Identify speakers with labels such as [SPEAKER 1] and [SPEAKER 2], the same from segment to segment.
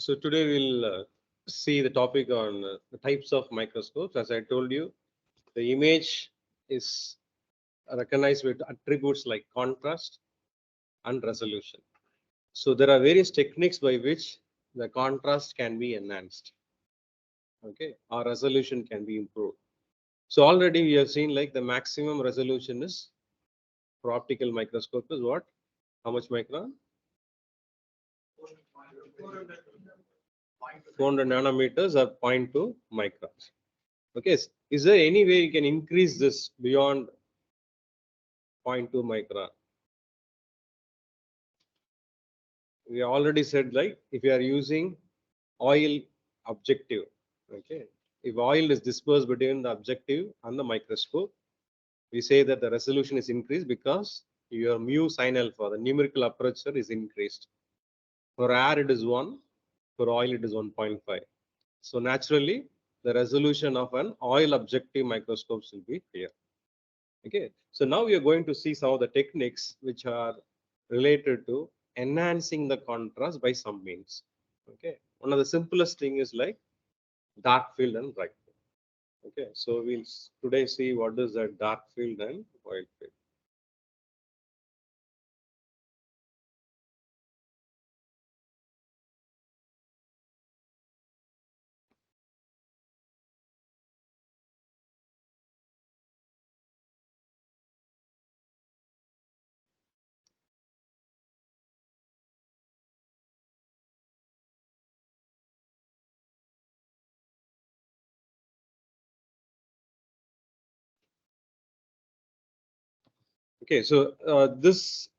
[SPEAKER 1] So today we'll see the topic on the types of microscopes. As I told you, the image is recognized with attributes like contrast and resolution. So there are various techniques by which the contrast can be enhanced, okay, or resolution can be improved. So already we have seen like the maximum resolution is for optical microscope is what? How much micron? 400 nanometers or 0.2 microns. Okay, is there any way you can increase this beyond 0.2 micron? We already said like if you are using oil objective, okay, if oil is dispersed between the objective and the microscope, we say that the resolution is increased because your mu sin alpha, the numerical aperture, is increased. For air it is 1, for oil it is 1.5. So naturally the resolution of an oil objective microscope will be higher. Okay, so now we are going to see some of the techniques which are related to enhancing the contrast by some means. Okay, one of the simplest thing is like dark field and bright field. Okay, so we'll today see what is that dark field and bright field. Okay, so this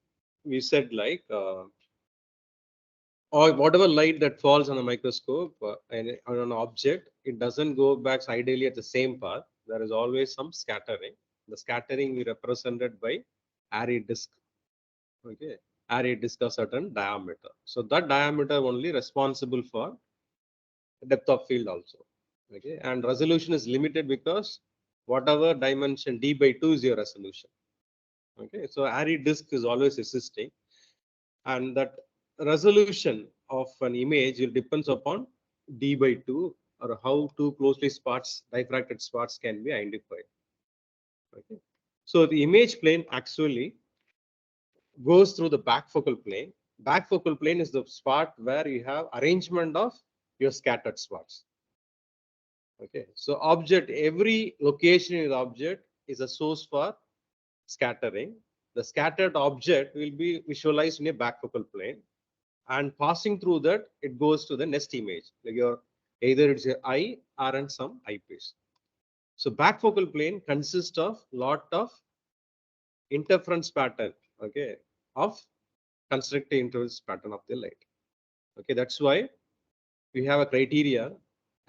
[SPEAKER 1] we said like or whatever light that falls on a microscope and on an object, it doesn't go back ideally at the same path. There is always some scattering. The scattering we represented by array disk. Okay, array disk of certain diameter. So that diameter only responsible for depth of field also. Okay, and resolution is limited because whatever dimension d/2 is your resolution. Okay, so array disk is always existing, and that resolution of an image will depends upon d/2 or how two closely spots diffracted spots can be identified. Okay, so the image plane actually goes through the back focal plane. Back focal plane is the spot where you have arrangement of your scattered spots. Okay, so object, every location in the object is a source for scattering. The scattered object will be visualized in a back focal plane, and passing through that, it goes to the next image, like your either it's your eye or in some eyepiece. So back focal plane consists of lot of interference pattern, okay, of constructive interference pattern of the light. Okay, that's why we have a criteria.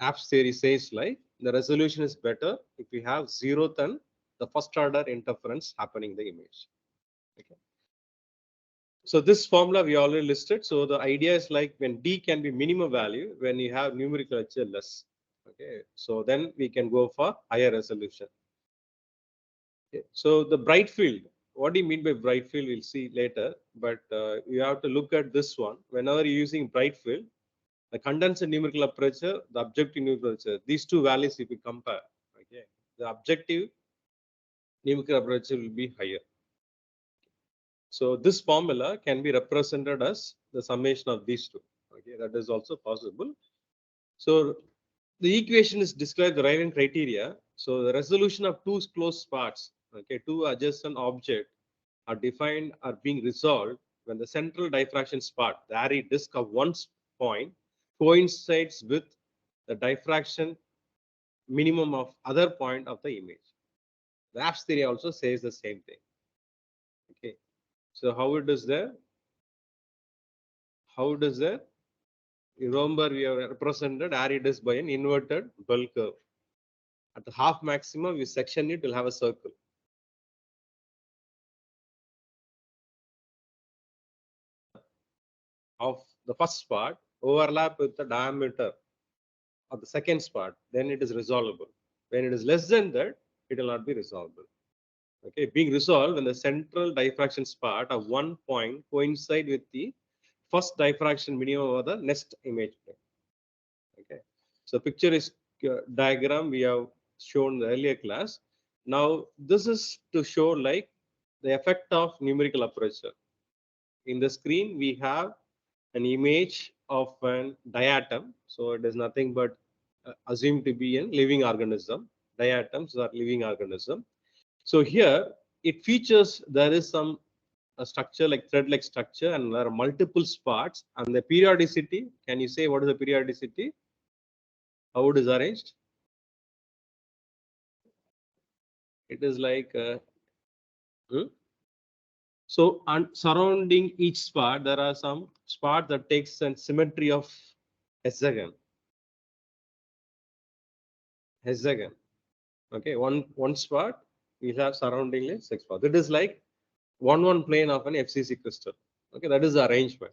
[SPEAKER 1] Apps theory says like the resolution is better if we have zeroth and the first order interference happening in the image. Okay. So this formula we already listed. So the idea is like when D can be minimum value, when you have numerical lecture less. Okay, so then we can go for higher resolution. Okay. So the bright field, what do you mean by bright field? We'll see later, but you have to look at this one. Whenever you're using bright field, the condensed numerical aperture, the objective numerical aperture, these two values if you compare, okay, the objective numerical aperture will be higher. So this formula can be represented as the summation of these two. Okay, that is also possible. So the equation is described the Rayleigh criteria. So the resolution of two close spots, okay, two adjacent objects are defined are being resolved when the central diffraction spot, the array disk of one point, coincides with the diffraction minimum of other point of the image. The apps theory also says the same thing. Okay, so how it is there? How it is there? You remember we have represented array disk by an inverted bell curve. At the half maximum, we section it will have a circle. Of the first part overlap with the diameter of the second part, then it is resolvable. When it is less than that, it will not be resolvable. Okay, being resolved when the central diffraction spot of one point coincide with the first diffraction minimum of the next image plane. So picture is diagram we have shown in the earlier class. Now this is to show like the effect of numerical aperture. In the screen we have an image of an diatom. So it is nothing but assumed to be a living organism. Diatoms are living organism. So here it features there is some a structure like thread-like structure, and there are multiple spots. And the periodicity, can you say what is the periodicity? How it is arranged? It is like hmm? So surrounding each spot, there are some spot that takes a symmetry of hexagon. Hexagon. Okay, one spot we have surrounding 6 spots. It is like one plane of an FCC crystal. Okay, that is the arrangement.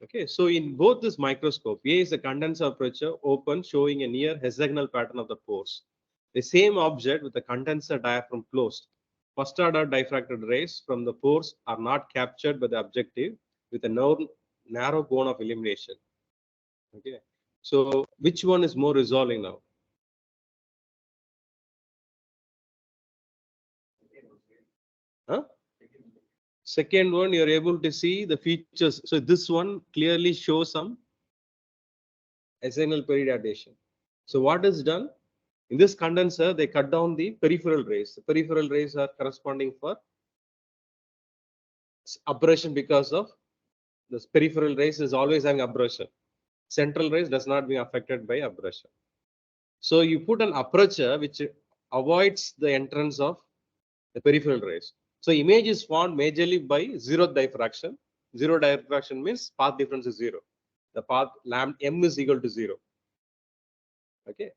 [SPEAKER 1] Okay, so in both this microscope, A is a condenser aperture open showing a near hexagonal pattern of the pores. The same object with the condenser diaphragm closed. First order diffracted rays from the pores are not captured by the objective with a narrow cone of illumination. Okay, so which one is more resolving now? Huh? Second one, you're able to see the features. So this one clearly shows some hexagonal periodization. So what is done? In this condenser, they cut down the peripheral rays. The peripheral rays are corresponding for aberration because of this peripheral rays is always having aberration. Central rays does not be affected by aberration. So you put an aperture which avoids the entrance of the peripheral rays. So image is formed majorly by zero diffraction. Zero diffraction means path difference is zero. The path lambda m is equal to zero. Okay.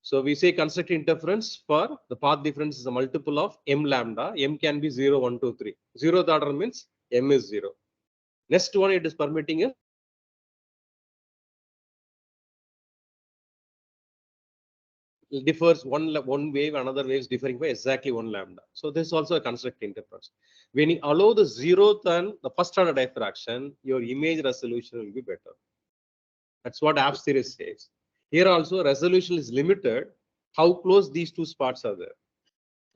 [SPEAKER 1] So we say constructive interference for the path difference is a multiple of m lambda. M can be 0, 1, 2, 3. Zeroth order means m is 0. Next one it is permitting a differs one wave, another wave is differing by exactly 1 lambda. So this is also a constructive interference. When you allow the zeroth and the first order diffraction, your image resolution will be better. That's what app series says. Here also resolution is limited. How close these two spots are there?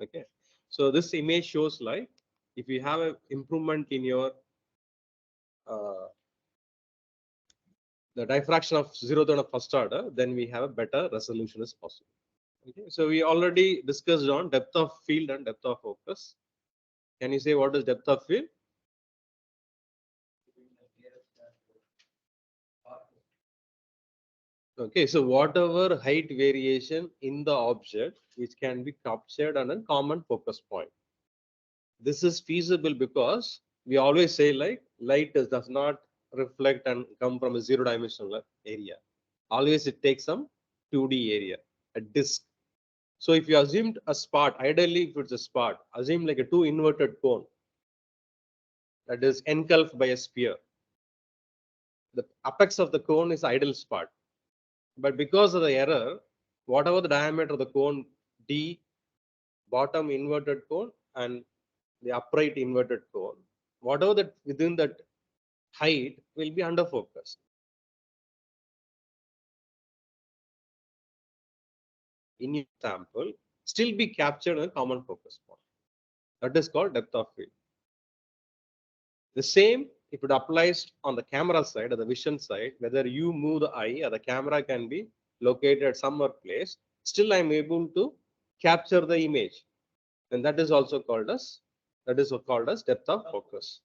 [SPEAKER 1] Okay, so this image shows like if you have an improvement in your uh, the diffraction of zeroth and of first order, then we have a better resolution is possible. Okay, so we already discussed on depth of field and depth of focus. Can you say what is depth of field? Okay, so whatever height variation in the object which can be captured on a common focus point. This is feasible because we always say like light does not reflect and come from a zero dimensional area. Always it takes some 2D area, a disk. So if you assumed a spot, ideally if it's a spot, assume like a two inverted cone that is engulfed by a sphere. The apex of the cone is ideal spot. But because of the error, whatever the diameter of the cone D, bottom inverted cone and the upright inverted cone, whatever that within that height will be under focus. In your sample, still be captured in a common focus point. That is called depth of field. The same, if it applies on the camera side or the vision side, whether you move the eye or the camera can be located at some other place, still I'm able to capture the image. And that is also called as depth of focus.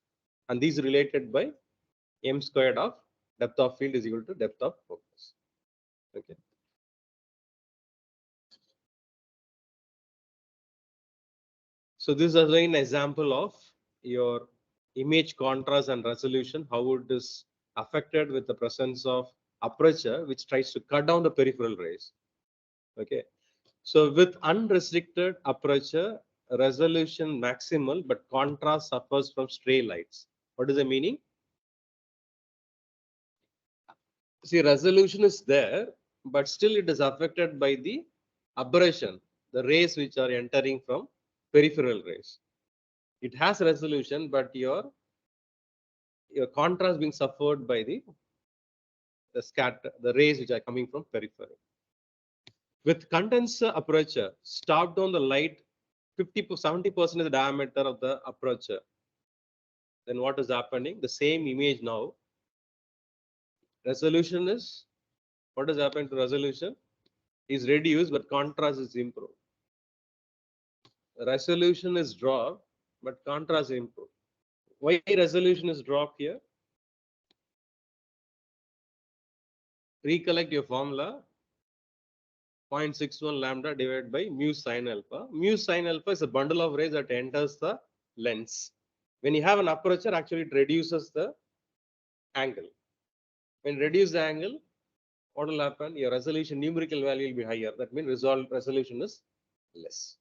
[SPEAKER 1] And these related by m squared of depth of field is equal to depth of focus. Okay. So this is again an example of your image contrast and resolution, how it is affected with the presence of aperture, which tries to cut down the peripheral rays. Okay. So with unrestricted aperture, resolution maximal, but contrast suffers from stray lights. What is the meaning? See, resolution is there, but still it is affected by the aberration, the rays which are entering from peripheral rays. It has resolution, but your contrast being suffered by the rays which are coming from periphery. With condenser aperture, stop down the light 50 to 70% of the diameter of the aperture. Then what is happening? The same image now. Resolution is, what has happened to resolution? Is reduced, but contrast is improved. Resolution is dropped, but contrast is improved. Why resolution is dropped here? Recollect your formula. 0.61 lambda divided by mu sin alpha. Mu sin alpha is a bundle of rays that enters the lens. When you have an aperture, actually it reduces the angle. When reduce the angle, what will happen? Your resolution numerical value will be higher. That means resolution is less.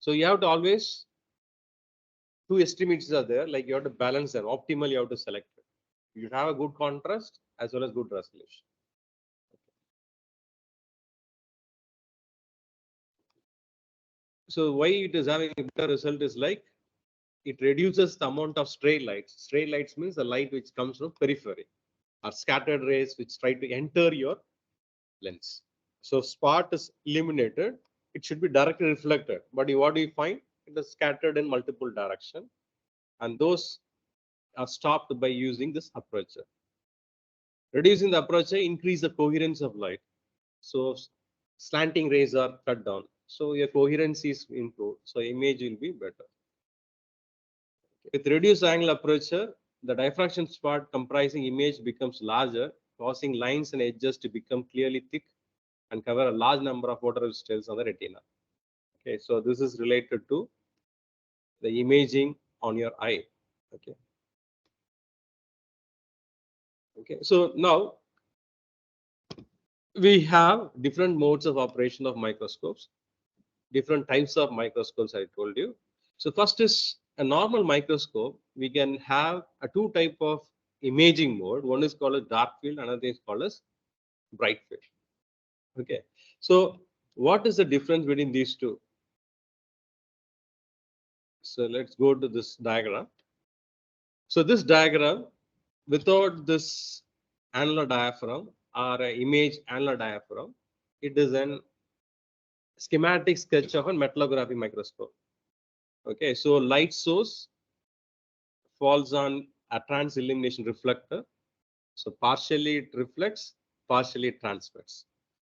[SPEAKER 1] So you have to always, two estimates are there, like you have to balance them. Optimal, you have to select it. You have a good contrast as well as good resolution. So why it is having a better result is like it reduces the amount of stray lights. Stray lights means the light which comes from periphery or scattered rays which try to enter your lens. So spot is eliminated. It should be directly reflected. But what do you find? It is scattered in multiple directions, and those are stopped by using this aperture. Reducing the aperture increase the coherence of light. So slanting rays are cut down. So your coherence is improved. So image will be better. With reduced angle aperture, the diffraction spot comprising image becomes larger, causing lines and edges to become clearly thick and cover a large number of photoreceptor cells on the retina. Okay, so this is related to the imaging on your eye. Okay. Okay, so now we have different modes of operation of microscopes, different types of microscopes I told you. So first is a normal microscope. We can have a two type of imaging mode. One is called as dark field, another is called as bright field. Okay, so what is the difference between these two? So let's go to this diagram. So this diagram, without this annular diaphragm or image annular diaphragm, it is an schematic sketch of a metallography microscope. Okay, so light source falls on a trans illumination reflector. So partially it reflects, partially it transmits.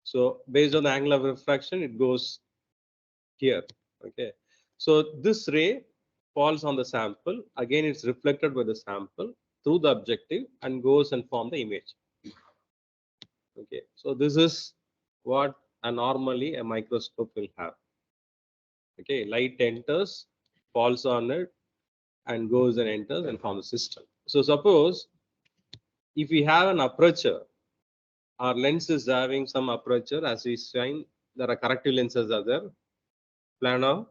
[SPEAKER 1] So based on the angle of refraction, it goes here. Okay, so this ray falls on the sample. Again, it's reflected by the sample through the objective and goes and form the image. Okay, so this is what normally a microscope will have. Okay, light enters, falls on it, and goes and enters and forms the system. So suppose if we have an aperture, our lens is having some aperture. As we shine, there are corrective lenses are there. Plano,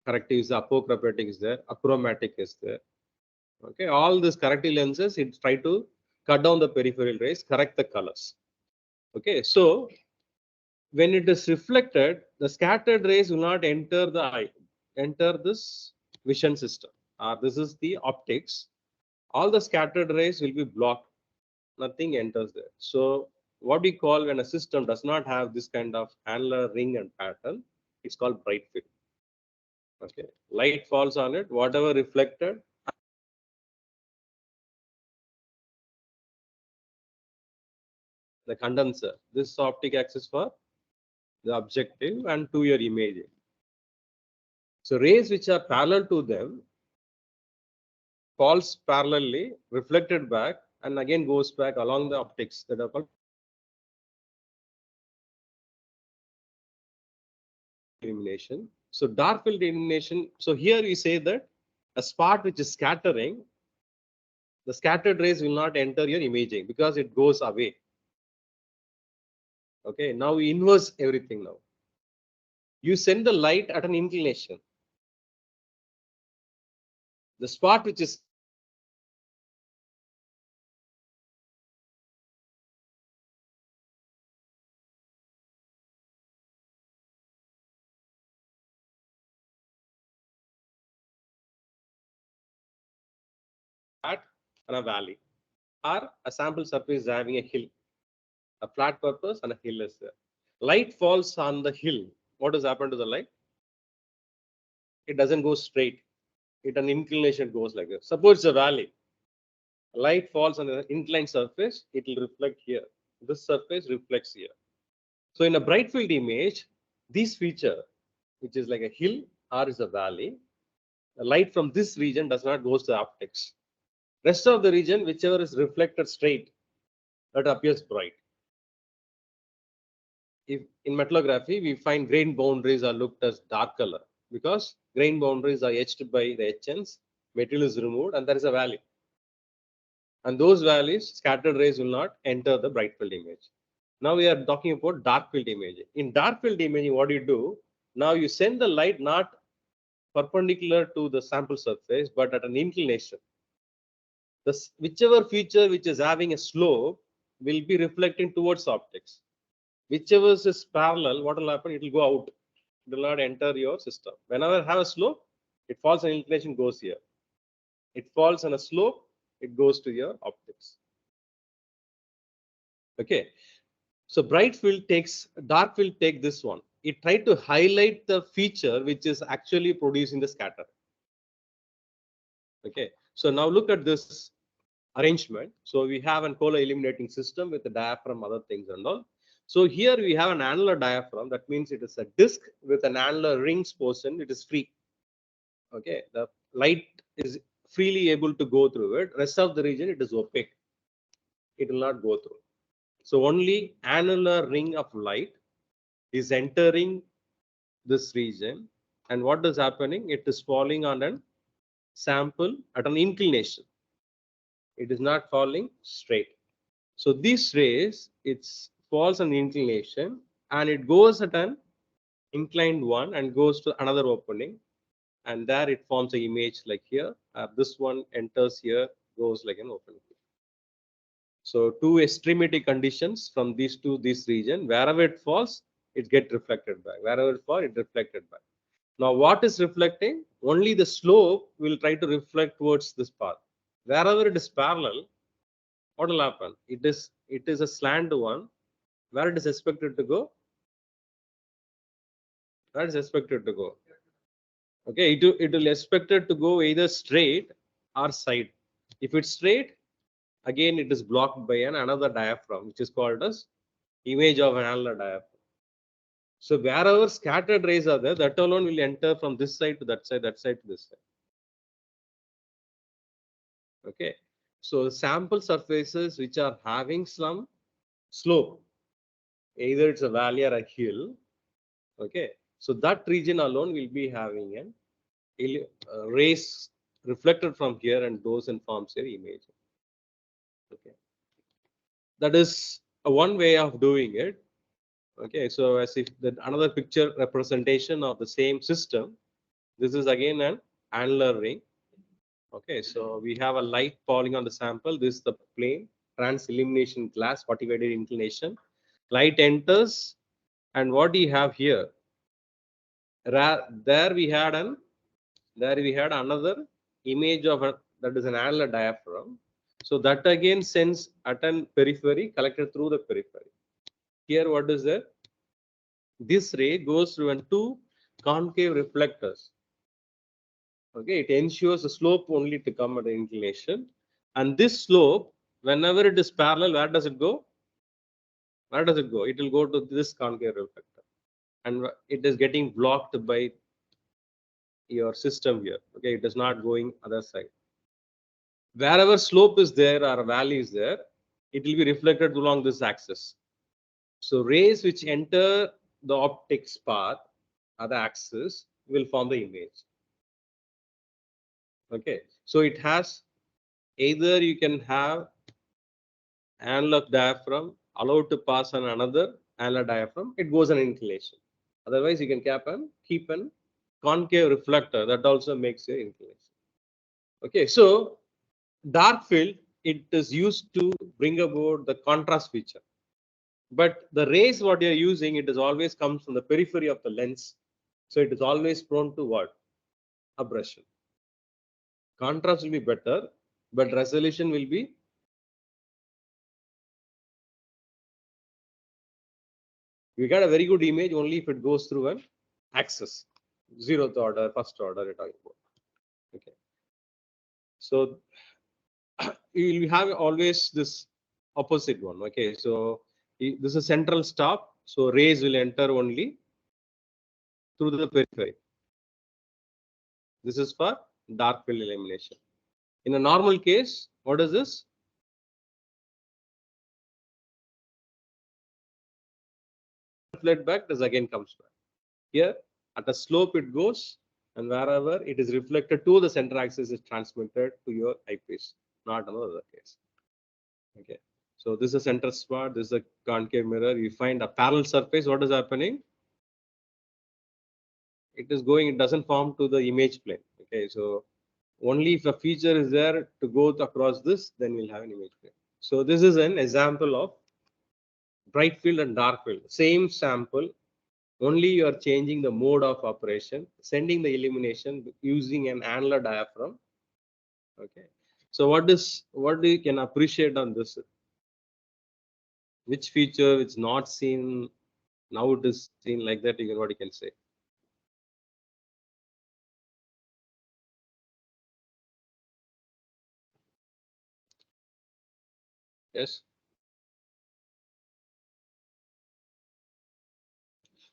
[SPEAKER 1] corrective is apochromatic is there, achromatic is there. Okay, all these corrective lenses, it try to cut down the peripheral rays, correct the colors. Okay, so when it is reflected, the scattered rays will not enter the eye, enter this vision system. This is the optics. All the scattered rays will be blocked. Nothing enters there. So what we call when a system does not have this kind of annular ring and pattern, it's called bright field. Okay, light falls on it, whatever reflected, the condenser. This optic axis for the objective and to your imaging. So rays which are parallel to them falls parallelly, reflected back, and again goes back along the optics that are called illumination. So dark field illumination. So here we say that a spot which is scattering, the scattered rays will not enter your imaging because it goes away. Okay, now we inverse everything now. You send the light at an inclination. The spot which is at a valley or a sample surface having a hill. A flat surface and a hill is there. Light falls on the hill. What has happened to the light? It doesn't go straight. It an inclination goes like this. Suppose it's a valley. Light falls on the inclined surface. It will reflect here. This surface reflects here. So in a bright field image, this feature, which is like a hill or is a valley, the light from this region does not go to the optics. Rest of the region, whichever is reflected straight, that appears bright. If in metallography, we find grain boundaries are looked as dark color because grain boundaries are etched by the etchants, material is removed, and there is a valley. And those valleys, scattered rays will not enter the bright field image. Now we are talking about dark field imaging. In dark field imaging, what do you do? Now you send the light not perpendicular to the sample surface, but at an inclination. Whichever feature which is having a slope will be reflecting towards optics. Whichever is parallel, what will happen? It will go out. It will not enter your system. Whenever I have a slope, it falls on inclination, goes here. It falls on a slope, it goes to your optics. Okay. So bright field takes, dark field take this one. It tried to highlight the feature which is actually producing the scatter. Okay. So now look at this arrangement. So we have an color illuminating system with the diaphragm, other things and all. So here we have an annular diaphragm. That means it is a disc with an annular rings portion. It is free. Okay. The light is freely able to go through it. Rest of the region, it is opaque. It will not go through. So only annular ring of light is entering this region. And what is happening? It is falling on a sample at an inclination. It is not falling straight. So these rays, it falls on inclination and it goes at an inclined one and goes to another opening. And there it forms an image like here. This one enters here, goes like an opening. So two extremity conditions from these to this region. Wherever it falls, it gets reflected back. Wherever it falls, it reflected back. Now what is reflecting? Only the slope will try to reflect towards this path. Wherever it is parallel, what will happen? It is a slant one. Where it is expected to go? Where is expected to go? Okay, it will expected to go either straight or side. If it's straight, again it is blocked by another diaphragm, which is called as image of an annular diaphragm. So wherever scattered rays are there, that alone will enter from this side to that side to this side. Okay, so sample surfaces which are having some slope, either it's a valley or a hill. Okay, so that region alone will be having an rays reflected from here and goes and forms your image. Okay, that is one way of doing it. Okay, so as if that another picture representation of the same system. This is again an annular ring. Okay, so we have a light falling on the sample. This is the plane, trans illumination glass, 45 degree inclination. Light enters, and what do you have here? There we had another image of that is an annular diaphragm. So that again sends at an periphery collected through the periphery. Here, what is there? This ray goes through two concave reflectors. Okay, it ensures the slope only to come at the inclination, and this slope, whenever it is parallel, where does it go? Where does it go? It will go to this concave reflector, and it is getting blocked by your system here. Okay, it is not going other side. Wherever slope is there or valley is there, it will be reflected along this axis. So rays which enter the optics path or the axis will form the image. Okay, so it has either you can have annular diaphragm allowed to pass on another annular diaphragm, it goes an inclination. Otherwise, you can keep an concave reflector that also makes your inclination. Okay, so dark field, it is used to bring about the contrast feature. But the rays what you're using, it is always comes from the periphery of the lens. So it is always prone to what? Aberration. Contrast will be better, but resolution will be You get a very good image only if it goes through an axis, 0th order, 1st order, you're talking about. Okay. So you will have always this opposite one. Okay. So this is central stop. So rays will enter only through the periphery. This is for dark field illumination. In a normal case, what is this? Reflect back, this again comes back. Here, at a slope it goes, and wherever it is reflected to the center axis is transmitted to your eyepiece, not another case. Okay. So this is a center spot, this is a concave mirror. You find a parallel surface, what is happening? It is going, it doesn't form to the image plane. Okay, so only if a feature is there to go across this, then we'll have an image plane. So this is an example of bright field and dark field. Same sample, only you are changing the mode of operation, sending the illumination using an annular diaphragm. Okay. So what do you can appreciate on this? Which feature it's not seen, now it is seen like that, what you can say? Yes.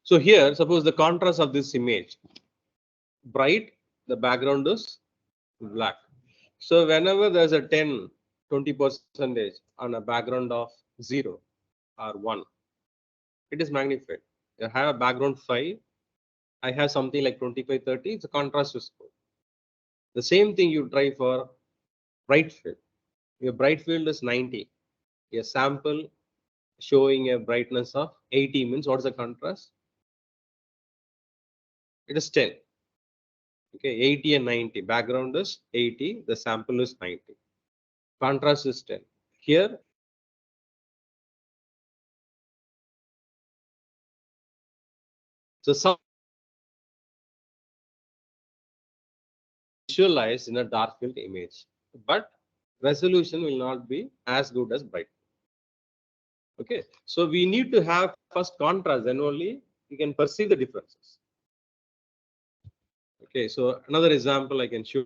[SPEAKER 1] So here, suppose the contrast of this image, bright, the background is black. So whenever there's a 10, 20% on a background of 0 or 1, it is magnified. You have a background 5, I have something like 25, 30, the contrast is good. The same thing you try for bright field. Your bright field is 90. A sample showing a brightness of 80 means what's the contrast? It is 10. Okay, 80 and 90. Background is 80, the sample is 90. Contrast is 10. Here, so some visualized in a dark field image, but resolution will not be as good as bright. Okay, so we need to have first contrast, then only you can perceive the differences. Okay, so another example I can show.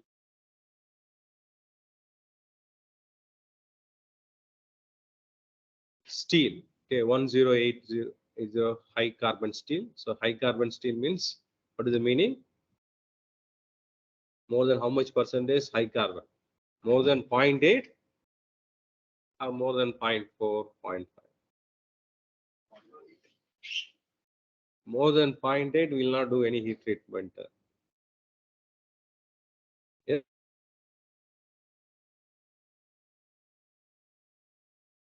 [SPEAKER 1] Steel. Okay, 1080 is a high carbon steel. So high carbon steel means, what is the meaning? More than how much percentage high carbon? More than 0.8 or more than 0.4, 0.5? More than 0.8 will not do any heat treatment. Yeah.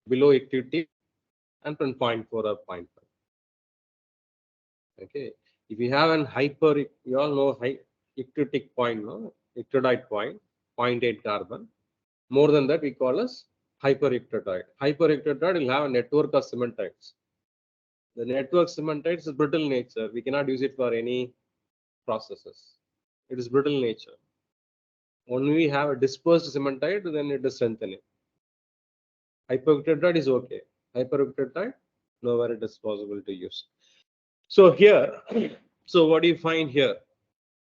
[SPEAKER 1] Below activity and from 0.4 or 0.5. Okay. If you have an hyper, you all know high ectotic point, no? Ectodite point, 0.8 carbon. More than that, we call as hyperictodite. Hyperictodite will have a network of cementite. The network cementite is brittle nature. We cannot use it for any processes. It is brittle nature. When we have a dispersed cementite, then it is strengthening. Hyperictodite is okay. Hyperictodite, nowhere it is possible to use. So here, so what do you find here?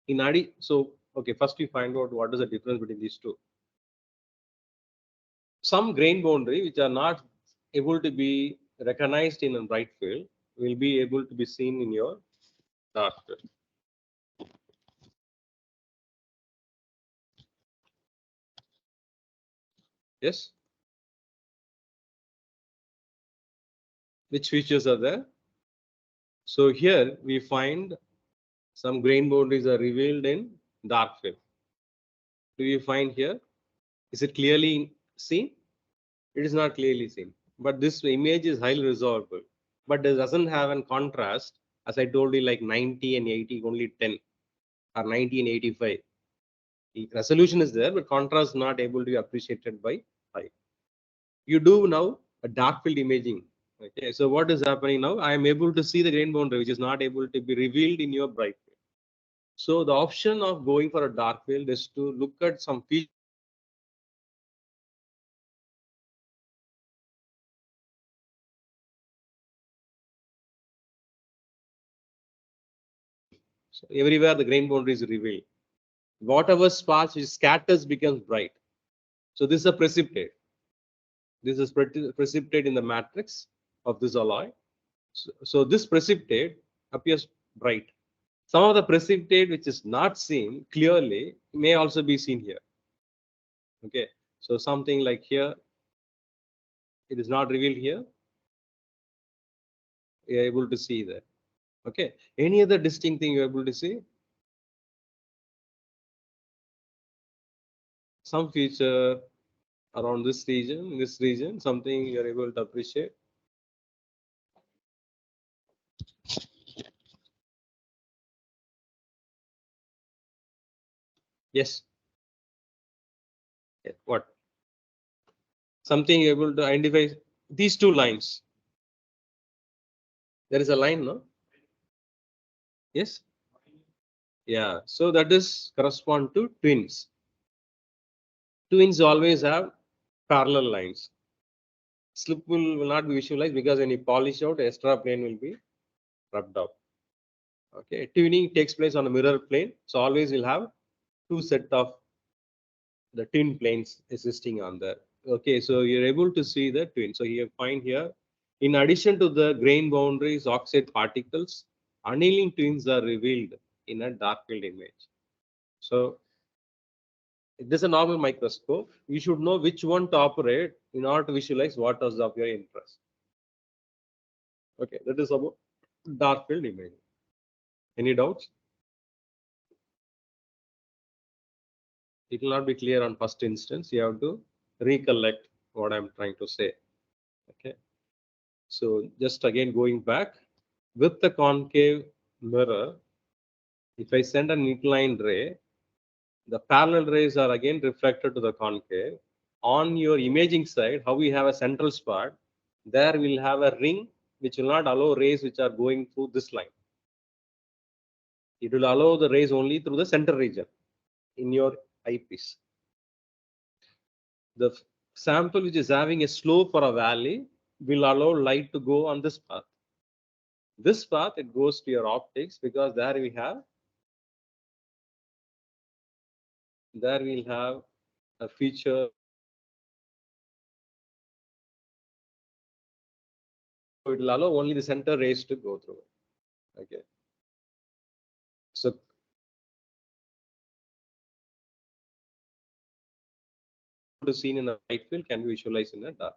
[SPEAKER 1] In ADI, so okay, first we find out what is the difference between these two. Some grain boundary which are not able to be recognized in a bright field will be able to be seen in your dark field. Yes. Which features are there? So here we find some grain boundaries are revealed in dark field. Do you find here? Is it clearly seen? It is not clearly seen. But this image is highly resolvable. But it doesn't have a contrast, as I told you, like 90 and 80, only 10, or 90 and 85. The resolution is there, but contrast not able to be appreciated by eye. You do now a dark field imaging. Okay, so what is happening now? I am able to see the grain boundary, which is not able to be revealed in your bright field. So the option of going for a dark field is to look at some features. So everywhere the grain boundary is revealed. Whatever sparks which scatters becomes bright. So this is a precipitate. This is precipitate in the matrix of this alloy. So this precipitate appears bright. Some of the precipitate which is not seen clearly may also be seen here. Okay, so something like here, it is not revealed here. You are able to see that. Okay, any other distinct thing you are able to see? Some feature around this region, something you are able to appreciate. Yes. What? Something you're able to identify these two lines. There is a line, no? Yes. Yeah. So that is correspond to twins. Twins always have parallel lines. Slip will not be visualized because when you polish out, extra plane will be rubbed off. Okay. Tuning takes place on a mirror plane. So always you'll have two set of the twin planes existing on there. Okay, so you're able to see the twin. So you find here, in addition to the grain boundaries, oxide particles, annealing twins are revealed in a dark field image. So this is a normal microscope. You should know which one to operate in order to visualize what is of your interest. Okay, that is about dark field image. Any doubts? It will not be clear on first instance. You have to recollect what I'm trying to say. Okay. So just again going back, with the concave mirror, if I send an inclined ray, the parallel rays are again reflected to the concave. On your imaging side, how we have a central spot, there we'll have a ring which will not allow rays which are going through this line. It will allow the rays only through the center region in your eyepiece. The sample which is having a slope or a valley will allow light to go on this path. This path, it goes to your optics because there we'll have a feature. It will allow only the center rays to go through. Okay. So what is seen in a light field can be visualized in a dark.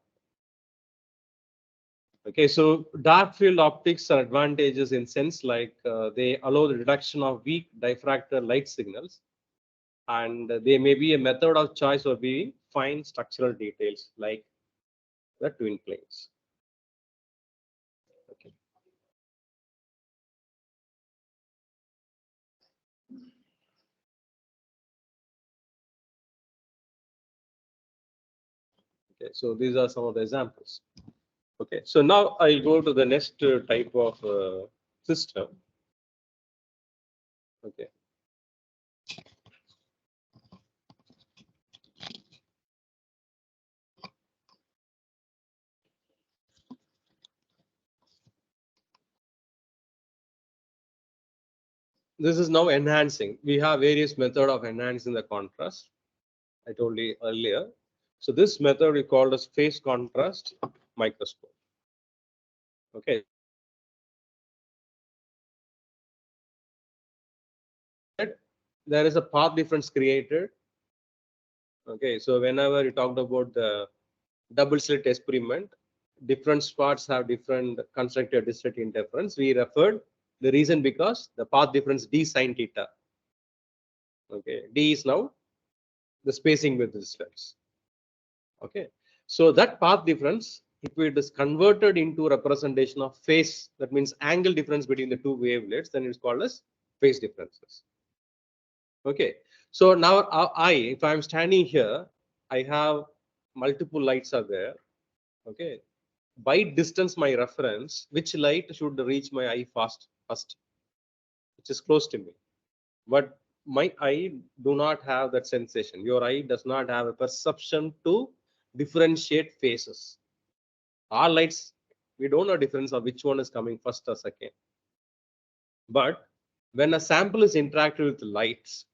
[SPEAKER 1] Okay, so dark field optics are advantages in sense like they allow the reduction of weak diffractor light signals, and they may be a method of choice for viewing fine structural details like the twin planes. Okay. Okay, so these are some of the examples. Okay, so now I'll go to the next type of system. Okay. This is now enhancing. We have various method of enhancing the contrast. I told you earlier. So this method we called as phase contrast microscope. Okay. There is a path difference created. Okay. So whenever you talked about the double slit experiment, different spots have different constructive distance interference. We referred the reason because the path difference d sine theta. Okay. D is now the spacing with the distance. Okay. So that path difference, if it is converted into representation of phase, that means angle difference between the two wavelets, then it's called as phase differences. Okay. So now if I'm standing here, I have multiple lights are there. Okay. By distance, my reference, which light should reach my eye first, which is close to me. But my eye do not have that sensation. Your eye does not have a perception to differentiate phases. All lights, we don't know difference of which one is coming first or second. But When a sample is interacted with lights,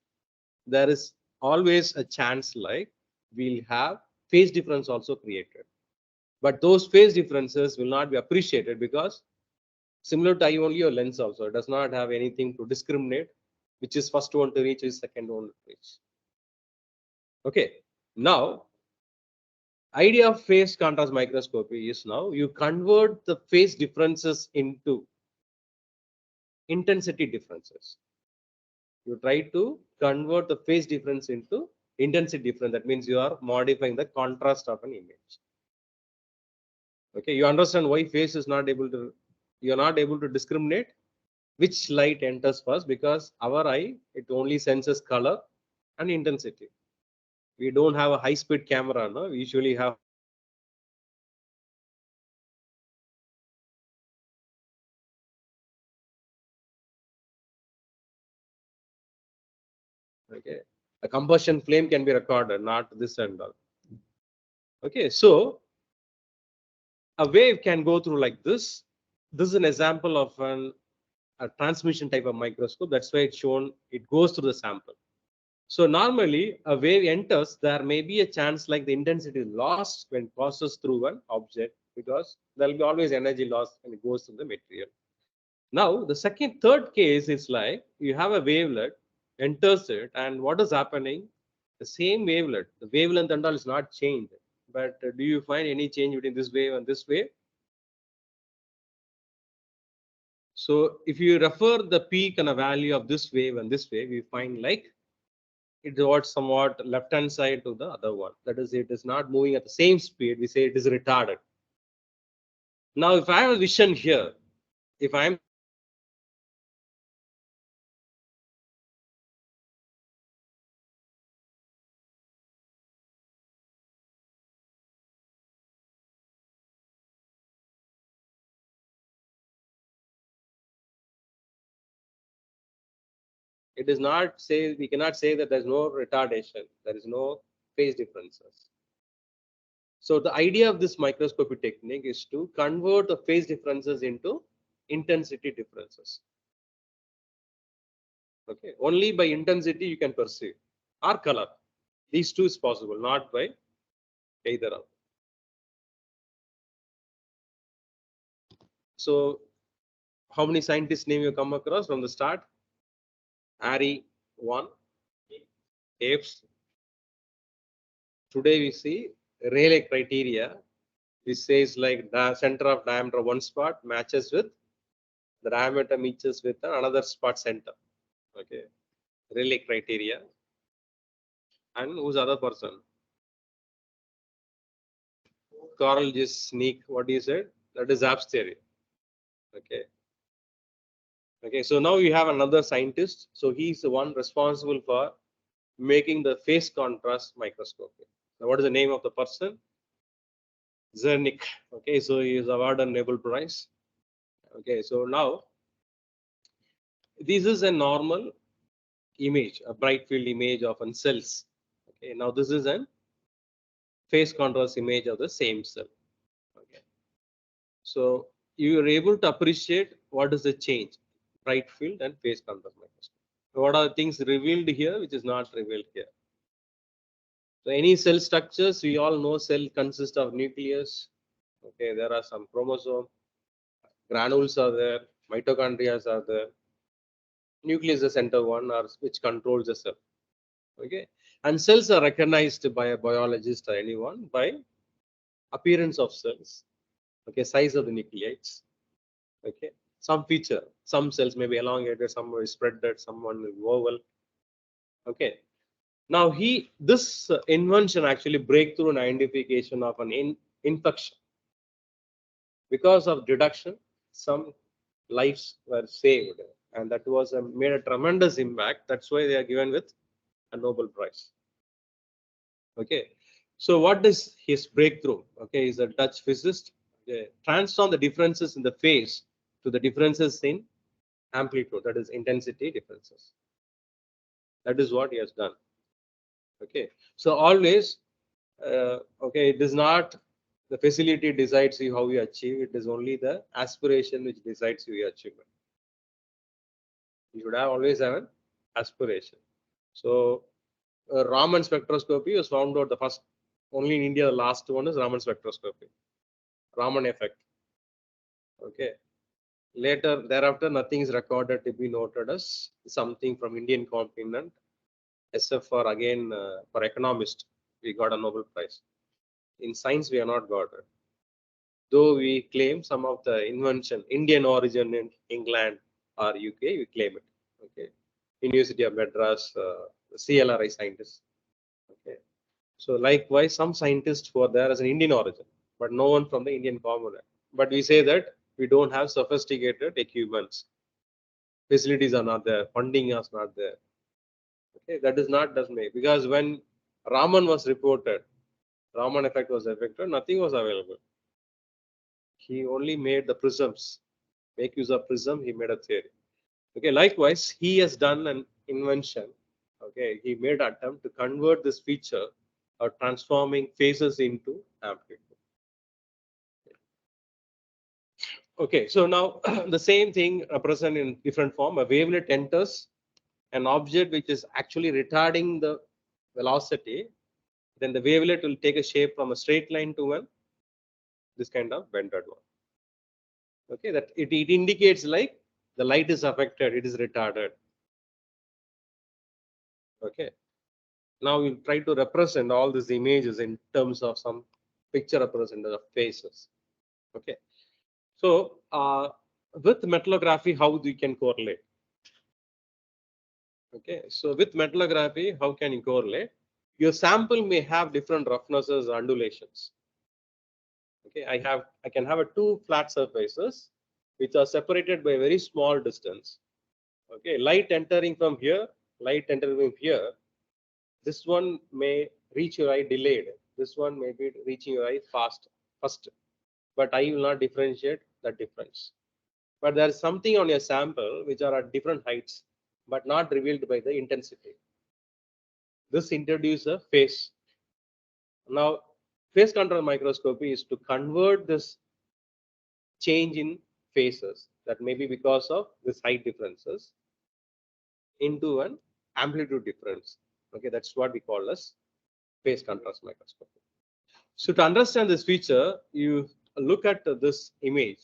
[SPEAKER 1] there is always a chance like we'll have phase difference also created. But those phase differences will not be appreciated because similar to eye only or lens also, it does not have anything to discriminate which is first one to reach, which is second one to reach. Okay, now idea of phase contrast microscopy is now you convert the phase differences into intensity differences. You try to convert the phase difference into intensity difference. That means you are modifying the contrast of an image. Okay, you understand why phase is not able to, you're not able to discriminate which light enters first, because our eye, it only senses color and intensity. We don't have a high speed camera, no? We usually have okay. A combustion flame can be recorded, not this and all. Okay, so a wave can go through like this. This is an example of a transmission type of microscope. That's why it's shown, it goes through the sample. So normally a wave enters, there may be a chance like the intensity is lost when passes through an object, because there will be always energy loss when it goes through the material. Now the third case is like you have a wavelet, enters it, and what is happening? The same wavelet, the wavelength and all is not changed. But do you find any change between this wave and this wave? So if you refer the peak and a value of this wave and this wave, you find like it was somewhat left hand side to the other one. That is, it is not moving at the same speed. We say it is retarded. Now, if I have a vision here, if I'm it is not say, we cannot say that there's no retardation, there is no phase differences. So the idea of this microscopy technique is to convert the phase differences into intensity differences. Okay, only by intensity you can perceive, or color. These two is possible, not by either of. So how many scientists name you come across from the start? Ari, one, apes. Today we see Rayleigh criteria, which says like the center of diameter one spot matches with the diameter matches with another spot center. Okay, Rayleigh criteria. And who's the other person? Carl just sneak. What you said? That is Zapp's theory. Okay. Okay. So now you have another scientist. So he's the one responsible for making the phase contrast microscopy. Now, what is the name of the person? Zernick. Okay. So he is awarded a Nobel Prize. Okay. So now this is a normal image, a bright field image of an cells. Okay. Now this is an phase contrast image of the same cell. Okay. So you are able to appreciate what is the change, bright field and phase contrast microscope. What are the things revealed here which is not revealed here? So any cell structures, we all know cell consists of nucleus. Okay, there are some chromosome, granules are there, mitochondria are there. Nucleus is the center one, or which controls the cell. Okay, and cells are recognized by a biologist or anyone by appearance of cells. Okay, size of the nucleides. Okay, some feature, some cells may be elongated, some will be spreaded, some one will be oval. Okay, now this invention actually breakthrough in identification of an infection. Because of deduction, some lives were saved, and that was made a tremendous impact. That's why they are given with a Nobel Prize. Okay, so what is his breakthrough? Okay, he's a Dutch physicist. Okay. Transform the differences in the phase to the differences in amplitude, that is intensity differences. That is what he has done. Okay, so always okay, it is not the facility decides you how you achieve, it is only the aspiration which decides your achievement. You should have always have an aspiration. So Raman spectroscopy was found out the first, only in India. The last one is Raman spectroscopy, Raman effect. Okay. Later, thereafter, nothing is recorded to be noted as something from Indian continent, except for again for economist, we got a Nobel Prize. In science, we are not got it. Though we claim some of the invention, Indian origin in England or UK, we claim it. Okay. University of Madras, CLRI scientists. Okay. So likewise, some scientists who are there as an Indian origin, but no one from the Indian component. But we say that we don't have sophisticated equipments. Facilities are not there, funding is not there. Okay, that is not does make, because when Raman was reported, Raman effect was affected, nothing was available. He only made the prisms, make use of prism, he made a theory. Okay, likewise, he has done an invention. Okay, he made an attempt to convert this feature of transforming phases into amplitude. Okay, so now the same thing present in different form. A wavelet enters an object which is actually retarding the velocity. Then the wavelet will take a shape from a straight line to one this kind of bended one. Okay, that it indicates like the light is affected, it is retarded. Okay, now we'll try to represent all these images in terms of some picture representation of faces. Okay, so with metallography, how we can correlate? Okay, so with metallography, how can you correlate? Your sample may have different roughnesses or undulations. Okay, I can have a two flat surfaces which are separated by a very small distance. Okay, light entering from here, light entering from here. This one may reach your eye delayed. This one may be reaching your eye first, but I will not differentiate the difference. But there is something on your sample which are at different heights, but not revealed by the intensity. This introduces a phase. Now, phase control microscopy is to convert this change in phases that may be because of this height differences into an amplitude difference. Okay, that's what we call as phase contrast microscopy. So to understand this feature, you look at this image.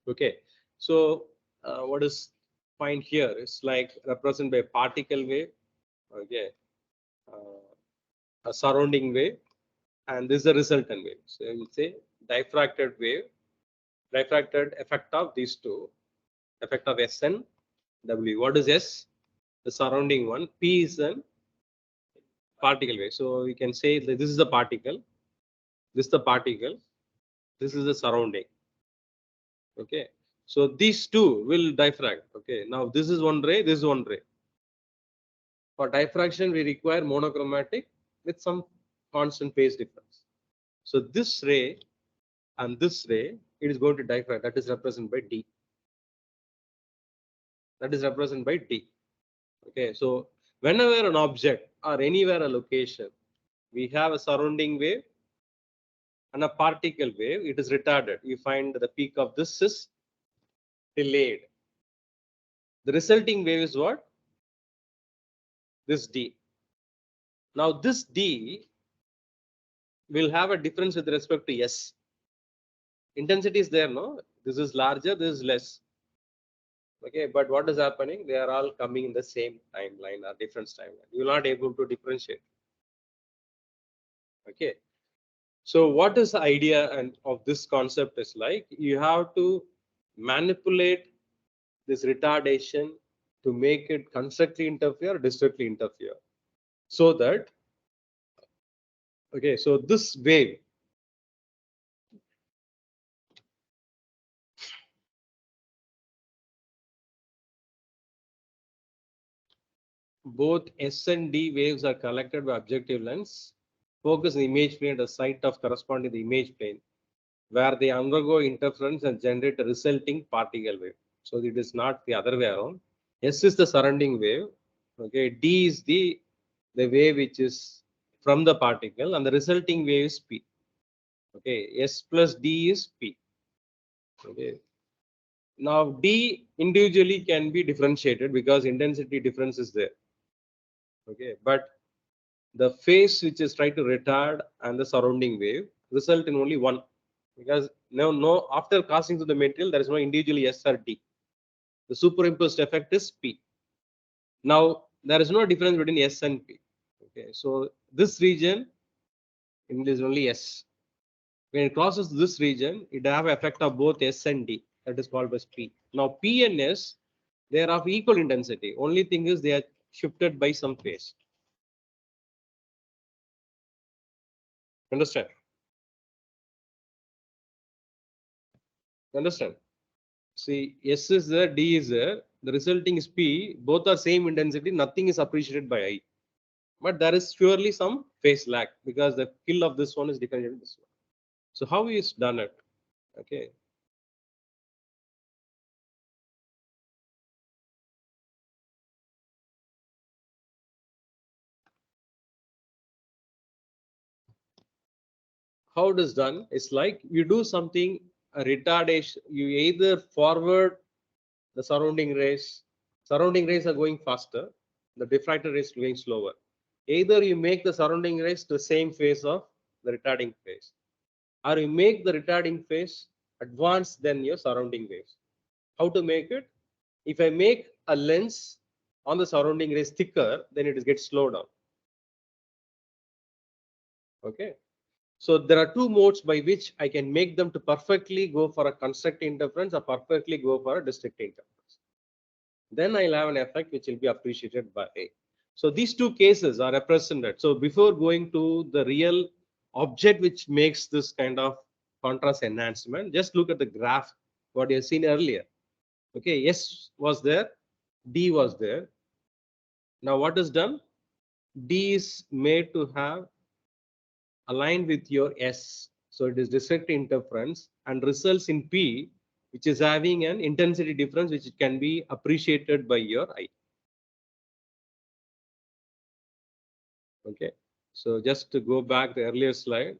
[SPEAKER 1] Okay, so what is find here is like represented by particle wave. Okay, a surrounding wave, and this is a resultant wave. So you will say diffracted wave, diffracted effect of these two, effect of SN, W. What is S? The surrounding one. P is an particle wave. So we can say that this is the particle, this is the particle, this is the surrounding. Okay. So these two will diffract. Okay. Now this is one ray, this is one ray. For diffraction, we require monochromatic with some constant phase difference. So this ray and this ray, it is going to diffract. That is represented by D. That is represented by D. Okay. So whenever an object or anywhere a location, we have a surrounding wave and a particle wave, it is retarded. You find the peak of this is delayed. The resulting wave is what? This D. Now this D will have a difference with respect to S. Intensity is there, no? This is larger, this is less. Okay, but what is happening? They are all coming in the same timeline or different timeline. You are not able to differentiate. Okay. So what is the idea and of this concept is like you have to manipulate this retardation to make it constructively interfere or destructively interfere. So that, okay, so this wave, both S and D waves are collected by objective lens, focus the image plane at the site of corresponding to the image plane, where they undergo interference and generate a resulting particle wave. So it is not the other way around. S is the surrounding wave. Okay, D is the wave which is from the particle, and the resulting wave is P. Okay, S plus D is P. Okay, Now D individually can be differentiated because intensity difference is there. Okay, but the phase which is trying to retard and the surrounding wave result in only one, because no after casting to the material there is no individually S or D. The superimposed effect is P. Now there is no difference between S and P. Okay, so this region in is only S. When it crosses this region, it have effect of both S and D. That is called as P. Now P and S, they are of equal intensity. Only thing is they are shifted by some phase. Understand? Understand? See, S is there, D is there. The resulting is P. Both are same intensity. Nothing is appreciated by I. But there is surely some phase lag because the kill of this one is different than this one. So how is done it? Okay. How it is done is like you do something a retardation. You either forward the surrounding rays are going faster, the diffractor rays going slower. Either you make the surrounding rays the same phase of the retarding phase, or you make the retarding phase advanced than your surrounding waves. How to make it? If I make a lens on the surrounding rays thicker, then it gets slowed down. Okay. So there are two modes by which I can make them to perfectly go for a constructive interference or perfectly go for a destructive interference. Then I'll have an effect which will be appreciated by A. So these two cases are represented. So before going to the real object which makes this kind of contrast enhancement, just look at the graph what you have seen earlier. Okay, S was there, D was there. Now what is done? D is made to have aligned with your S. So it is destructive interference and results in P, which is having an intensity difference which can be appreciated by your eye. Okay, so just to go back the earlier slide.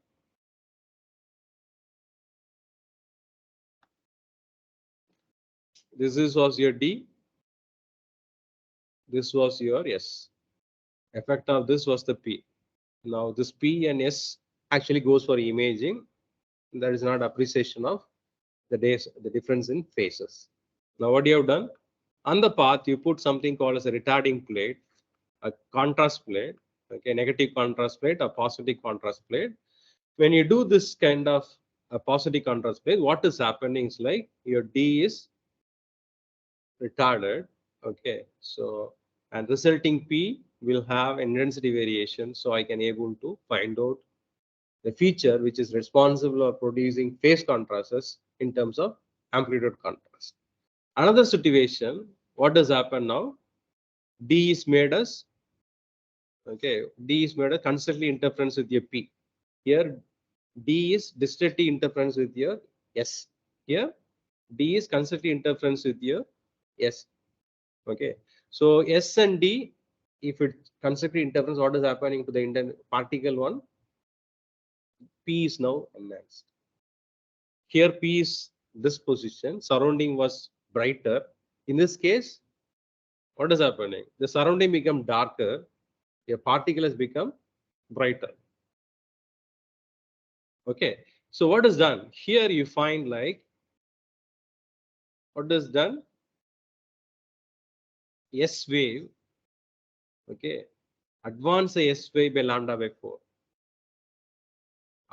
[SPEAKER 1] Was your D. This was your S. Effect of this was the P. Now this P and S actually goes for imaging. There is not appreciation of the difference in phases. Now what you have done? On the path, you put something called as a retarding plate, a contrast plate, okay, negative contrast plate, a positive contrast plate. When you do this kind of a positive contrast plate, what is happening is like your D is retarded, okay. So and resulting P will have intensity variation. So I can able to find out the feature which is responsible for producing phase contrasts in terms of amplitude contrast. Another situation, what does happen now? D is made as okay. D is made a constantly interference with your P. Here D is distantly interference with your S. Here D is constantly interference with your S. Okay. So S and D, if it constantly interference, what is happening to the particle one? P is now enhanced. Here P is this position, surrounding was brighter. In this case, what is happening? The surrounding become darker, a particle has become brighter. Okay, so what is done? Here you find like, what is done? S wave, okay, advance the S wave by lambda by 4.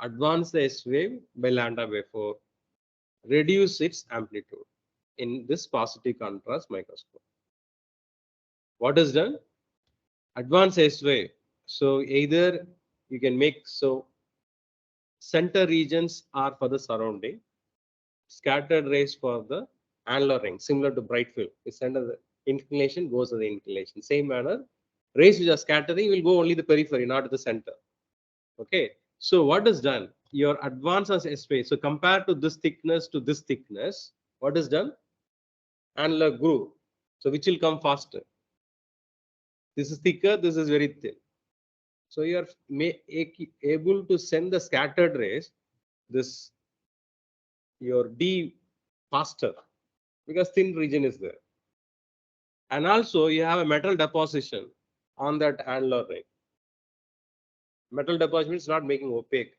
[SPEAKER 1] Advance the S wave by lambda by 4. Reduce its amplitude in this positive contrast microscope. What is done? Advance S wave. So either you can make, so center regions are for the surrounding, scattered rays for the annular ring, similar to bright field. The center the inclination goes to the inclination. Same manner, rays which are scattering will go only the periphery, not the center. Okay. So what is done? Your advance as S wave. So compared to this thickness, what is done? Annular groove. So which will come faster? This is thicker. This is very thin. So you are able to send the scattered rays, this your D faster. because thin region is there. And also you have a metal deposition on that annular ring. Metal deposition is not making opaque.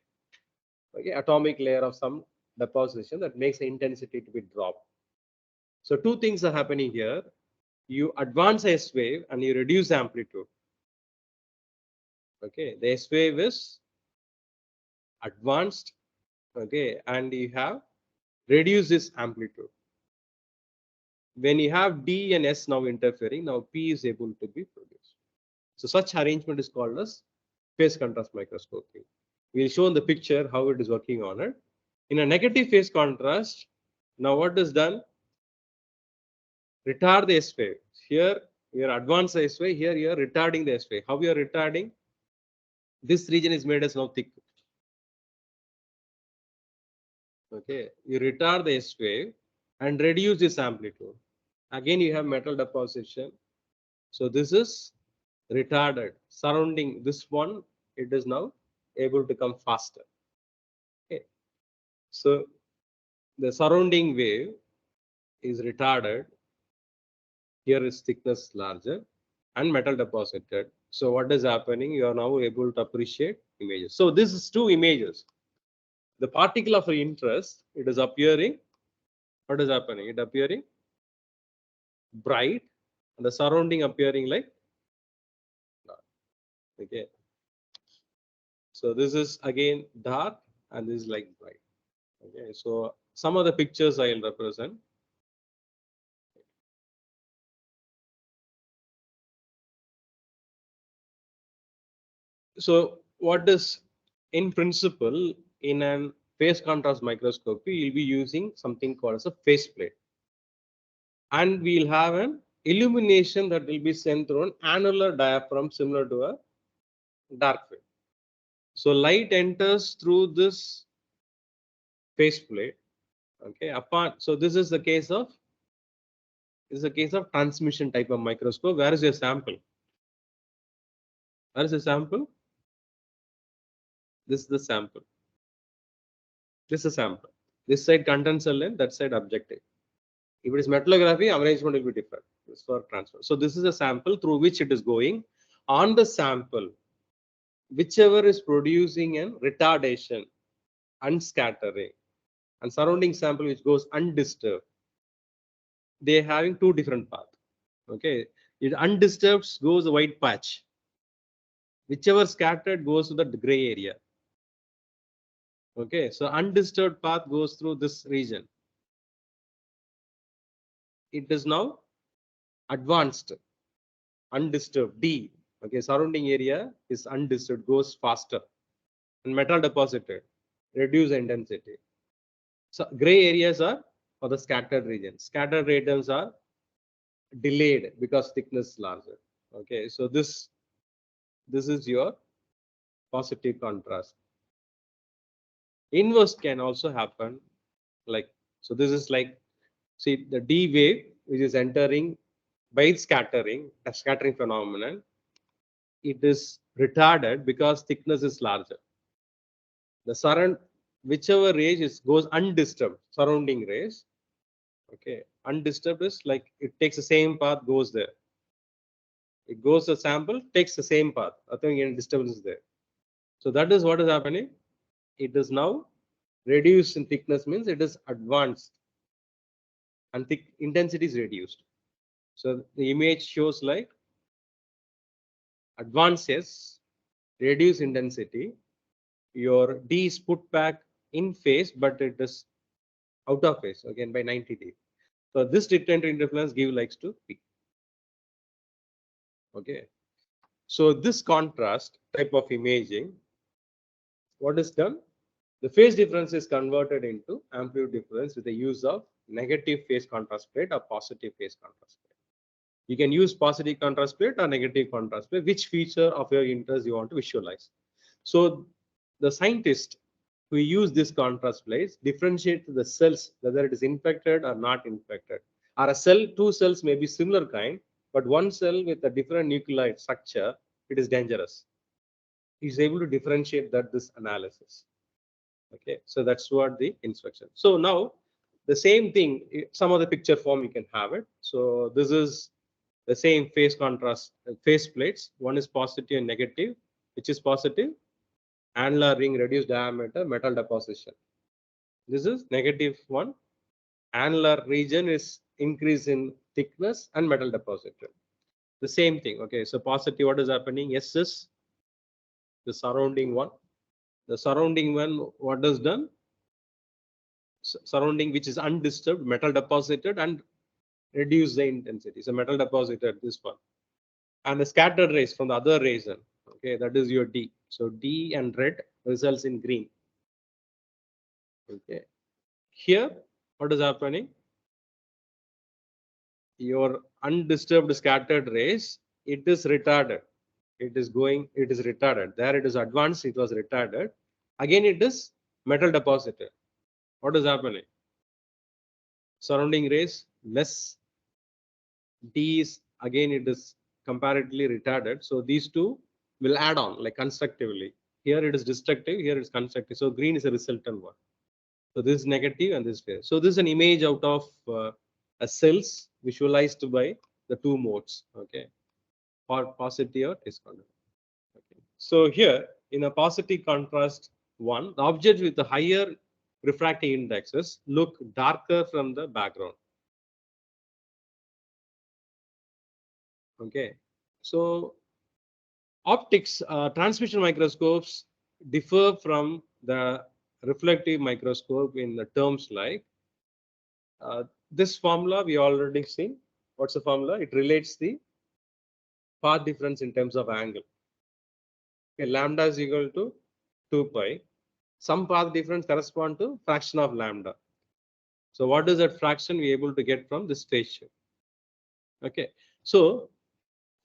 [SPEAKER 1] Okay, atomic layer of some deposition that makes the intensity to be dropped. So two things are happening here. You advance S wave and you reduce amplitude. Okay, the S wave is advanced. Okay, and you have reduced this amplitude. When you have D and S now interfering, now P is able to be produced. So such arrangement is called as phase contrast microscopy. We'll show in the picture how it is working on it. In a negative phase contrast, now what is done? Retard the S wave. Here you are advanced the S wave. Here you are retarding the S wave. How you are retarding? This region is made as now thick. Okay, you retard the S wave and reduce this amplitude. Again, you have metal deposition. So this is retarded. Surrounding this one, it is now able to come faster. Okay, so the surrounding wave is retarded. Here is thickness larger and metal deposited. So what is happening? You are now able to appreciate images. So this is two images. The particle of interest, it is appearing. What is happening? It appearing bright and the surrounding appearing like dark. Okay. So this is again dark and this is like bright. Okay. So some of the pictures I will represent. So what is in principle in an phase contrast microscopy, you'll be using something called as a phase plate. And we'll have an illumination that will be sent through an annular diaphragm similar to a dark field. So light enters through this phase plate. Okay, apart. So this is the case of transmission type of microscope. Where is your sample? Where is the sample? This is the sample. This is a sample. This side condenser lens, that side objective. If it is metallography, arrangement will be different. This for transfer. So this is a sample through which it is going. On the sample, whichever is producing an retardation, unscattering, and surrounding sample which goes undisturbed, they are having two different paths. Okay, it undisturbed goes a white patch. Whichever scattered goes to the gray area. Okay, so undisturbed path goes through this region. It is now advanced, undisturbed D. Okay, surrounding area is undisturbed, goes faster, and metal deposited, reduce intensity. So gray areas are for the scattered regions. Scattered regions are delayed because thickness is larger. Okay, so this is your positive contrast. Inverse can also happen, like so. This is like, see the D wave which is entering by scattering, a scattering phenomenon. It is retarded because thickness is larger. The surround, whichever rays is goes undisturbed, surrounding rays. Okay, undisturbed is like it takes the same path, goes there. It goes the sample, takes the same path. I think any disturbance is there. So that is what is happening. It is now reduced in thickness, means it is advanced and thick intensity is reduced. So the image shows like advances, reduce intensity. Your D is put back in phase, but it is out of phase again by 90 degrees. So this detector interference give likes to P. Okay. So this contrast type of imaging, what is done? The phase difference is converted into amplitude difference with the use of negative phase contrast plate or positive phase contrast plate. You can use positive contrast plate or negative contrast plate, which feature of your interest you want to visualize. So the scientist who use this contrast plates differentiate the cells whether it is infected or not infected. Or a cell, two cells may be similar kind, but one cell with a different nuclear structure, it is dangerous. He's able to differentiate that this analysis. Okay, so that's what the instruction. So now the same thing, some other picture form you can have it. So this is the same phase contrast, phase plates. One is positive and negative, which is positive, annular ring, reduced diameter, metal deposition. This is negative one. Annular region is increase in thickness and metal deposition. The same thing. Okay, so positive, what is happening? S is the surrounding one. The surrounding one, what is done? Surrounding which is undisturbed, metal deposited and reduce the intensity. So metal deposited, this one. And the scattered rays from the other region. Okay, that is your D. So D and red results in green. Okay. Here, what is happening? Your undisturbed scattered rays, it is retarded. It is retarded. There it is advanced, it was retarded. Again, it is metal deposited. What is happening? Surrounding rays less. D is again, it is comparatively retarded. So these two will add on like constructively. Here it is destructive, here it is constructive. So green is a resultant one. So this is negative and this is. So this is an image out of a cells visualized by the two modes. Okay, or positive or discontinuous. Okay. So here in a positive contrast one, the objects with the higher refractive indexes look darker from the background. Okay, so optics transmission microscopes differ from the reflective microscope in the terms like this formula we already seen. What's the formula? It relates the path difference in terms of angle. Okay, lambda is equal to 2 pi. Some path difference correspond to fraction of lambda. So what is that fraction we able to get from this phase shift? Okay, so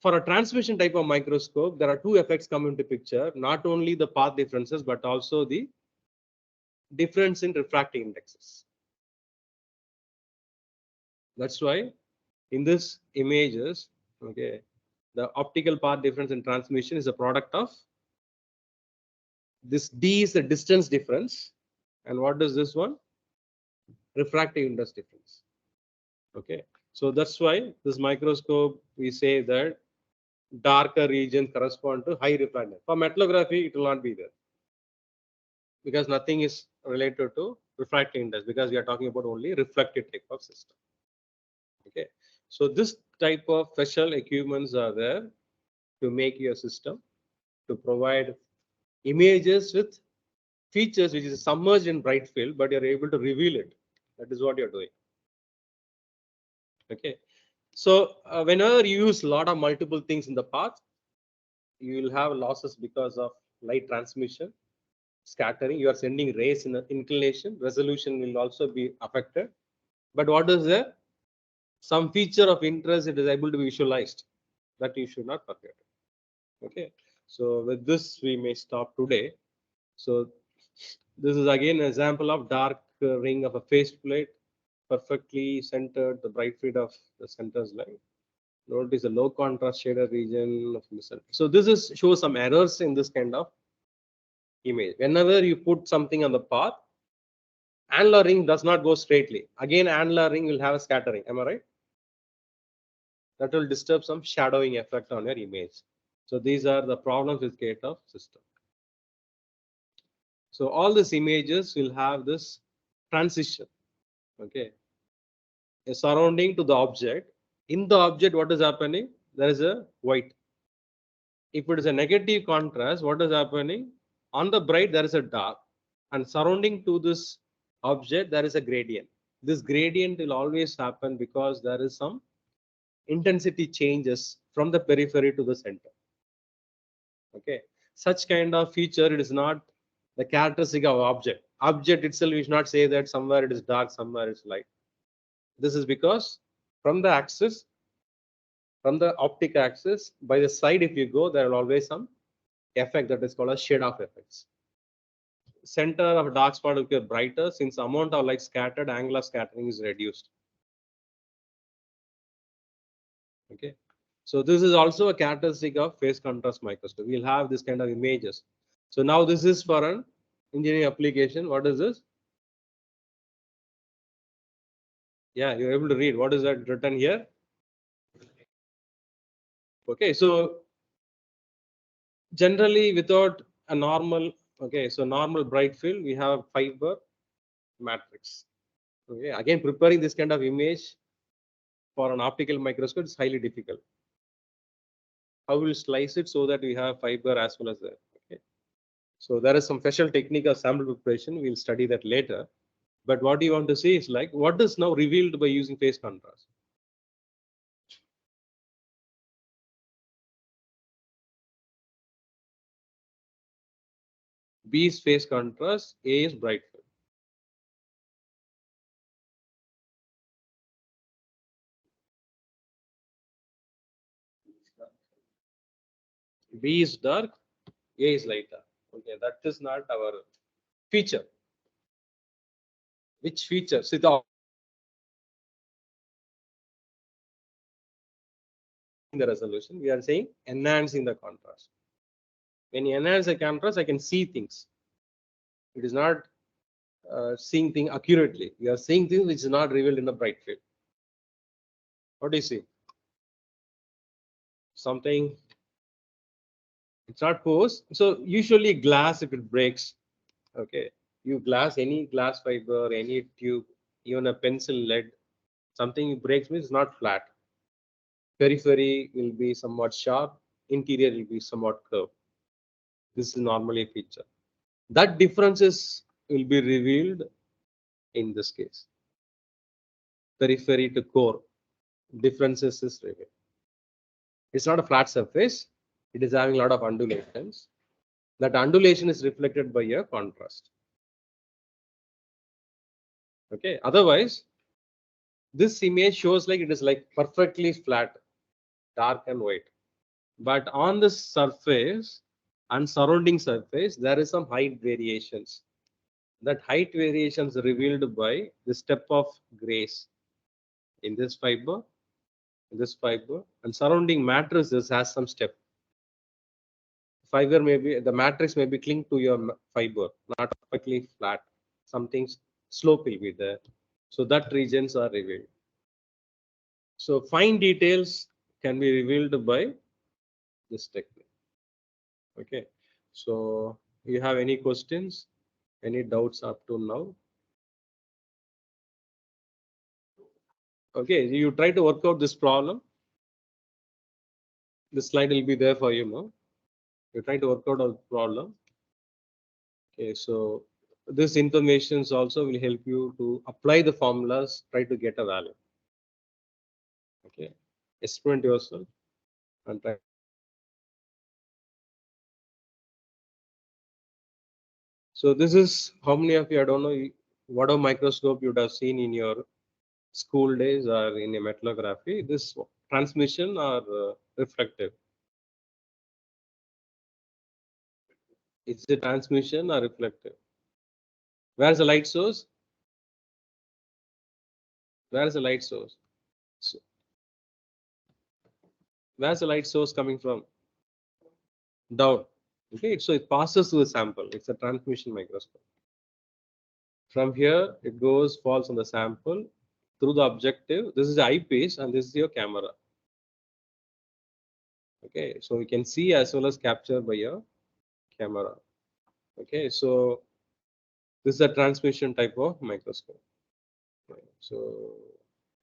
[SPEAKER 1] for a transmission type of microscope, there are two effects come into picture, not only the path differences, but also the difference in refractive indexes. That's why in this images, okay, the optical path difference in transmission is a product of this D is the distance difference. And what is this one? Refractive index difference. Okay, so that's why this microscope, we say that darker regions correspond to high refractive. For metallography, it will not be there because nothing is related to refractive index because we are talking about only reflective type of system. Okay, so this type of special equipments are there to make your system to provide images with features which is submerged in bright field, but you're able to reveal it. That is what you're doing. Okay, so whenever you use a lot of multiple things in the path, you will have losses because of light transmission, scattering. You are sending rays in inclination, resolution will also be affected. But what is there? Some feature of interest, it is able to be visualized. That you should not forget. Okay, so with this we may stop today. So this is again an example of dark ring of a faceplate, perfectly centered, the bright field of the center's line. Notice the low contrast shaded region of the center. So this is shows some errors in this kind of image. Whenever you put something on the path, annular ring does not go straightly. Again, annular ring will have a scattering. Am I right? That will disturb some shadowing effect on your image. So these are the problems with K-TOF system. So all these images will have this transition. Okay, a surrounding to the object. In the object, what is happening? There is a white. If it is a negative contrast, what is happening? On the bright, there is a dark, and surrounding to this object, there is a gradient. This gradient will always happen because there is some intensity changes from the periphery to the center. Okay, such kind of feature, it is not the characteristic of object. Object itself, we should not say that somewhere it is dark, somewhere it's light. This is because from the axis, from the optic axis, by the side, if you go, there will always some effect that is called a shade off effects. Center of a dark spot will get brighter since amount of light scattered, angular scattering is reduced. Okay, so this is also a characteristic of phase contrast microscope. We'll have this kind of images. So now this is for an engineering application. What is this? Yeah, you're able to read. What is that written here? Okay, so generally without a normal, okay, so normal bright field, we have fiber matrix. Okay, again, preparing this kind of image for an optical microscope is highly difficult. How will slice it so that we have fiber as well as that? Okay, so there is some special technique of sample preparation. We'll study that later. But what you want to see is like what is now revealed by using phase contrast. B is phase contrast, A is bright field. B is dark, A is lighter. Okay, that is not our feature. Which feature? See the resolution. We are saying enhancing the contrast. When you enhance the contrast, I can see things. It is not seeing things accurately. We are seeing things which is not revealed in the bright field. What do you see? Something. It's not pose. So usually glass, if it breaks, okay, you glass any glass fiber, any tube, even a pencil lead, something breaks means it's not flat. Periphery will be somewhat sharp, interior will be somewhat curved. This is normally a feature. That differences will be revealed in this case. Periphery to core differences is revealed. It's not a flat surface. It is having a lot of undulations. That undulation is reflected by a contrast. Okay. Otherwise, this image shows like it is like perfectly flat, dark and white. But on the surface and surrounding surface, there is some height variations. That height variations revealed by the step of grace in this fiber, and surrounding matrices has some step. Fiber may be the matrix may be cling to your fiber, not perfectly flat. Something slope will be there. So that regions are revealed. So fine details can be revealed by this technique. Okay. So you have any questions? Any doubts up to now? Okay, you try to work out this problem. This slide will be there for you now. You try to work out a problem. Okay, so this information also will help you to apply the formulas, try to get a value. Okay, experiment yourself and try. So this is how many of you, I don't know, what a microscope you would have seen in your school days or in a metallography. This transmission or reflective. It's a transmission or reflective. Where's the light source? Where's the light source? So, where's the light source coming from? Down. Okay, so it passes through the sample. It's a transmission microscope. From here, it goes, falls on the sample through the objective. This is the eyepiece, and this is your camera. Okay, so you can see as well as capture by your camera. Okay, so this is a transmission type of microscope. Okay, so,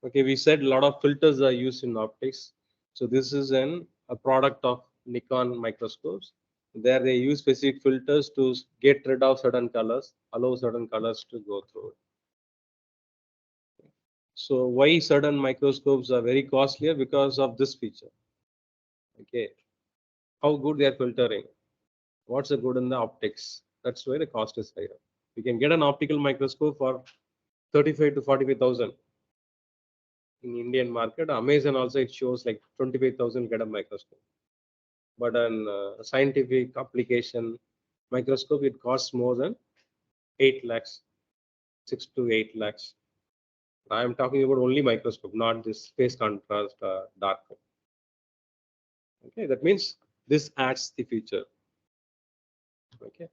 [SPEAKER 1] okay, we said a lot of filters are used in optics. So this is a product of Nikon microscopes. There they use specific filters to get rid of certain colors, allow certain colors to go through it. So why certain microscopes are very costlier? Because of this feature. Okay, how good they are filtering. What's the good in the optics? That's why the cost is higher. You can get an optical microscope for 35 to 45,000 in Indian market. Amazon also it shows like 25,000 get a microscope. But an scientific application microscope it costs more than 8 lakhs, 6 to 8 lakhs. I am talking about only microscope, not this phase contrast dark. Okay, that means this adds the feature. Okay,